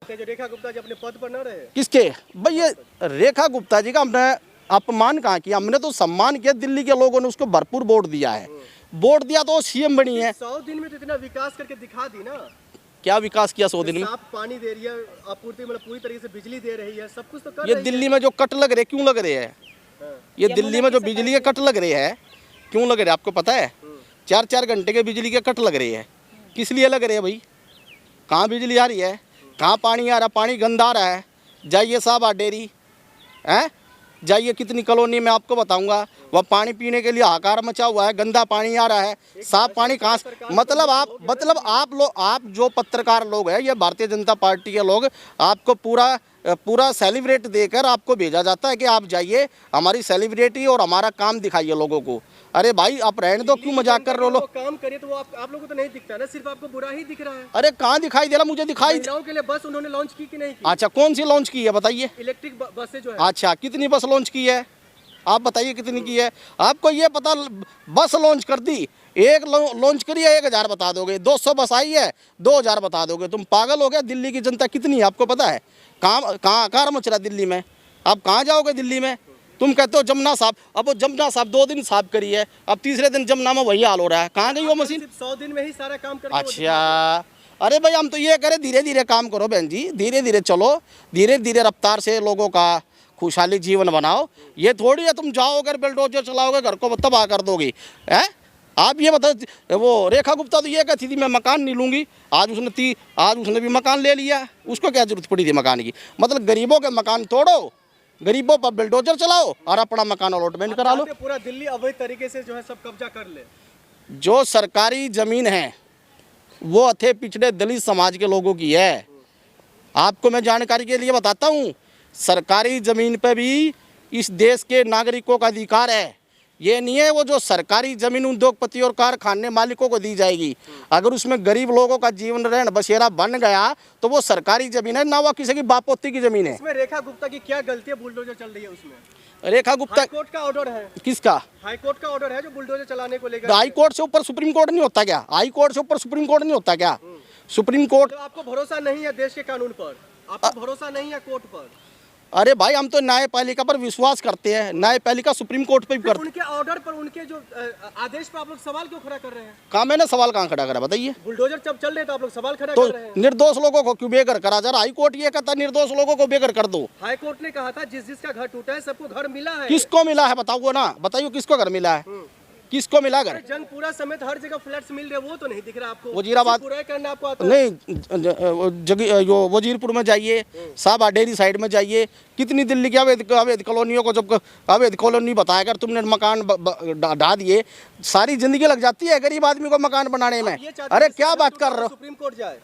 जो रेखा गुप्ता जी अपने पद पर न रहे? किसके भाई, ये रेखा गुप्ता जी का हमने अपमान कहाँ किया, हमने तो सम्मान किया। दिल्ली के लोगों ने उसको भरपूर वोट दिया है, वोट दिया तो वो सीएम बनी है। 100 दिन में तो इतना विकास करके दिखा दी ना। क्या विकास किया 100 दिन में? साफ पानी दे रही है, आपूर्ति मतलब पूरी तरीके से बिजली दे रही है, सब कुछ तो कर ये रही दिल्ली में जो कट लग रहे क्यों लग रहे हैं? ये दिल्ली में जो बिजली के कट लग रहे हैं क्यों लग रहे हैं आपको पता है? 4-4 घंटे के बिजली के कट लग रहे हैं, किस लिए लग रहे हैं भाई? कहाँ बिजली आ रही है, कहाँ पानी आ रहा है? पानी गंदा आ रहा है। जाइए साहब डेरी हैं, जाइए कितनी कॉलोनी में आपको बताऊंगा, वह पानी पीने के लिए हाहाकार मचा हुआ है, गंदा पानी आ रहा है। साफ पानी कहाँ से? मतलब आप जो पत्रकार लोग हैं, ये भारतीय जनता पार्टी के लोग, आपको पूरा सेलिब्रेट देकर आपको भेजा जाता है कि आप जाइए हमारी सेलिब्रिटी और हमारा काम दिखाइए लोगों को। अरे भाई आप रहने दो, क्यों मजाक कर रहे हो लोग? काम करिए तो वो आप लोगों को तो नहीं दिखता ना, सिर्फ आपको बुरा ही दिख रहा है। अरे कहाँ दिखाई दे रहा, मुझे दिखाई। महिलाओं के लिए बस उन्होंने लॉन्च की कि नहीं की? अच्छा, कौन सी लॉन्च की है बताइए? इलेक्ट्रिक बसें जो है। अच्छा, कितनी बस लॉन्च की है आप बताइए, कितनी की है? आपको ये पता, बस लॉन्च कर दी, एक लॉन्च करी है 1000 बता दोगे, 200 बस आई है 2000 बता दोगे। तुम पागल हो गया? दिल्ली की जनता कितनी है आपको पता है? कहाँ मच रहा दिल्ली में? आप कहाँ जाओगे दिल्ली में? तुम कहते हो जमुना साहब, अब वो जमुना साहब 2 दिन साफ करी है, अब तीसरे दिन जमुना में वही हाल हो रहा है। कहाँ गई वो मशीन? 100 दिन में ही सारा काम करके। अच्छा, अरे भाई हम तो ये करें धीरे धीरे काम करो बहन जी, धीरे धीरे चलो, धीरे धीरे रफ्तार से लोगों का खुशहाली जीवन बनाओ। ये थोड़ी है तुम जाओगे बेलडोजर चलाओगे घर को तबाह कर दोगी हैं? आप ये बताओ, वो रेखा गुप्ता तो ये कहती थी मैं मकान नहीं लूँगी, आज उसने भी मकान ले लिया। उसको क्या जरूरत पड़ी थी मकान की? मतलब गरीबों के मकान तोड़ो, गरीबों पर बेलडोजर चलाओ और अपना मकान अलॉटमेंट करा लो। पूरा दिल्ली अवैध तरीके से जो है सब कब्जा कर ले। जो सरकारी ज़मीन है वो अथे पिछड़े दलित समाज के लोगों की है। आपको मैं जानकारी के लिए बताता हूँ, सरकारी ज़मीन पे भी इस देश के नागरिकों का अधिकार है। ये नहीं है वो जो सरकारी ज़मीन उद्योगपति और कारखाने मालिकों को दी जाएगी। अगर उसमें गरीब लोगों का जीवन रहन बसेरा बन गया तो वो सरकारी ज़मीन है ना, वो किसी की बापोती की ज़मीन है। इसमें रेखा गुप्ता की क्या गलती है? बुलडोजर चल रही है उसमें। रेखा गुप्ता, हाई कोर्ट का ऑर्डर है। किसका? हाई कोर्ट का ऑर्डर है जो बुलडोजर चलाने को लेकर। हाई कोर्ट से ऊपर सुप्रीम कोर्ट नहीं होता क्या? हाई कोर्ट से ऊपर सुप्रीम कोर्ट नहीं होता क्या? Supreme court. तो आपको भरोसा नहीं है देश के कानून पर, आपको भरोसा नहीं है कोर्ट पर? अरे भाई हम तो न्यायपालिका पर विश्वास करते हैं, न्यायपालिका सुप्रीम कोर्ट पे भी करते हैं। उनके ऑर्डर पर, उनके जो आदेश पर आप लोग सवाल क्यों खड़ा कर रहे हैं? कहाँ मैंने सवाल कहाँ खड़ा करा बताइए? बुलडोजर जब चल रहे तो आप लोग सवाल खड़ा तो कर रहे हैं। निर्दोष लोगों को क्यों बेघर करा जा रहा? हाई कोर्ट ये कहता निर्दोष लोगों को बेघर कर दो। हाई कोर्ट ने कहा था जिसका घर टूटा है सबको घर मिला है। किसको मिला है बताओ ना, बताइए किसको घर मिला है? किसको मिला घर? जंगपुरा समेत हर जगह फ्लैट्स मिल रहे, वो तो नहीं दिख रहा आपको? वजीराबाद पूरा करना आपको आता है? नहीं, वजीरपुर में जाइए, साहब डेरी साइड में जाइए, कितनी दिल्ली की अवैध कॉलोनियों को जब अवैध कॉलोनी बताया कर तुमने मकान ढा दिए, सारी जिंदगी लग जाती है गरीब आदमी को मकान बनाने में। अरे क्या बात कर रहे हो? सुप्रीम कोर्ट जाए?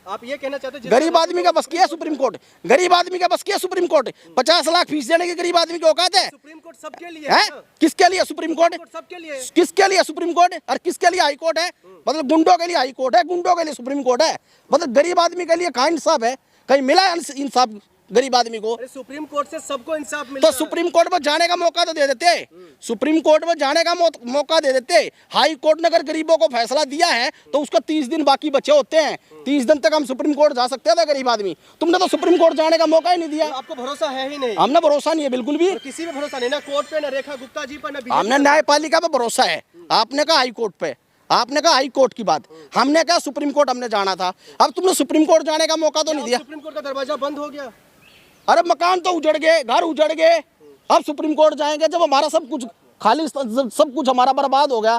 आप ये कहना चाहते हैं गरीब आदमी का बस किया सुप्रीम कोर्ट? गरीब आदमी का बस किया सुप्रीम कोर्ट? 50 लाख फीस देने की गरीब आदमी की औकात है? सुप्रीम कोर्ट सबके लिए है? किसके लिए सुप्रीम कोर्ट? सबके लिए। किसके लिए सुप्रीम कोर्ट और किसके लिए हाई कोर्ट है? मतलब गुंडों के लिए हाई कोर्ट है, गुंडों के लिए सुप्रीम कोर्ट है। मतलब गरीब आदमी के लिए कहाँ इंसाफ है? कहीं मिला है इंसाफ गरीब आदमी को? सुप्रीम कोर्ट से सबको इंसाफ मिलता तो सुप्रीम कोर्ट में जाने का मौका तो दे देते, सुप्रीम कोर्ट में जाने का मौका दे देते। हाई कोर्ट ने अगर गरीबों को फैसला दिया है तो उसका 30 दिन बाकी बचे होते हैं, 30 दिन तक हम सुप्रीम कोर्ट जा सकते थे गरीब आदमी। तुमने तो सुप्रीम कोर्ट जाने का मौका ही नहीं दिया। आपको भरोसा है ही नहीं? हमने भरोसा नहीं है बिल्कुल भी, किसी पे भरोसा नहीं, ना कोर्ट पे, ना रेखा गुप्ता जी पर, ना हमने न्यायपालिका पे भरोसा है। आपने कहा हाई कोर्ट पे, आपने कहा हाई कोर्ट की बात, हमने कहा सुप्रीम कोर्ट हमने जाना था। अब तुमने सुप्रीम कोर्ट जाने का मौका तो नहीं दिया। सुप्रीम कोर्ट का दरवाजा बंद हो गया। अरे मकान तो उजड़ गए, घर उजड़ गए, अब सुप्रीम कोर्ट जाएंगे जब हमारा सब कुछ खाली, सब कुछ हमारा बर्बाद हो गया।